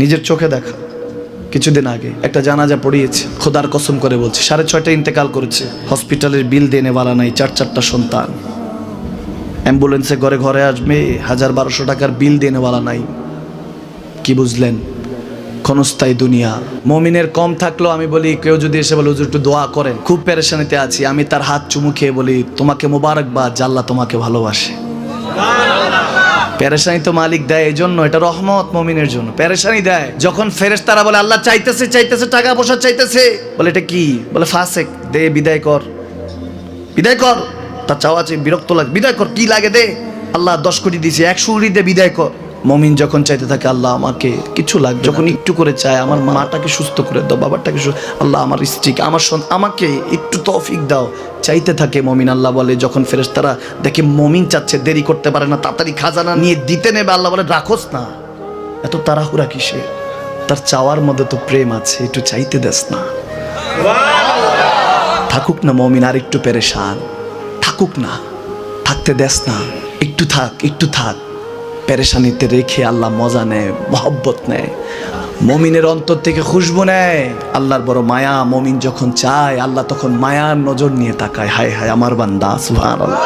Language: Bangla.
নিজের চোখে দেখা। কিছুদিন আগে একটা জানাজা পড়িয়েছে, খোদার কসম করে বলছে 6:30 ইন্তেকাল করেছে। হসপিটালের বিল দেনেওয়ালা নাই, 4 সন্তান। অ্যাম্বুলেন্সে ঘরে ঘরে আসবে, 1000-1200 টাকার বিল দেনেওয়ালা নাই। কি বুঝলেন? ক্ষণস্থায়ী দুনিয়া। মুমিনের কম থাকলেও আমি বলি, কেউ যদি এসে বলে হুজুর একটু দোয়া করেন, খুব পেরেশানিতে আছি, আমি তার হাত চুমু খেয়ে বলি তোমাকে মোবারকবাদ, আল্লাহ তোমাকে ভালোবাসে। পেরেশানি তো মালিক দেয়, এই জন্য এটা রহমত মুমিনের জন্য। পেরেশানি দেয় যখন ফেরেশতারা বলে আল্লাহ চাইতেছে চাইতেছে, টাকা পয়সা চাইতেছে, বলে এটা কি? বলে ফাসেক, দে বিদায় কর, বিদায় কর। তার চাওয়া আছে, বিরক্ত লাগে, বিদায় কর, কি লাগে দে। আল্লাহ 10 কোটি দিয়েছে, 100 কোটি দিয়ে বিদায় কর। মুমিন যখন চাইতে থাকে আল্লাহ আমাকে কিছু লাগবে, যখন একটু করে চায় আমার মাটাকে সুস্থ করে দাও, বাবাটাকে আল্লাহ আমার স্ত্রীকে, আমার আমাকে একটু তৌফিক দাও, চাইতে থাকে মুমিন। আল্লাহ বলে যখন ফেরেশতারা দেখে মুমিন চাচ্ছে, দেরি করতে পারে না, তাড়াতাড়ি খাজানা নিয়ে দিতে নেবে, আল্লাহ বলে রাখোস না, এত তাড়াহুড়া কিসে? তার চাওয়ার মধ্যে তো প্রেম আছে, একটু চাইতে দেস না। থাকুক না মুমিন আর একটু পেরেশান, থাকুক না, থাকতে দেস না, একটু থাক, একটু থাক। পেরেশানিতে রেখে আল্লাহ মজা নেয়, মহব্বত নেয়, মুমিনের অন্তর থেকে খুশবু নেয়। আল্লাহর বড় মায়া, মুমিন যখন চায় আল্লাহ তখন মায়ার নজর নিয়ে তাকায়, হায় হায় আমার বান্দা, সুবহানাল্লাহ।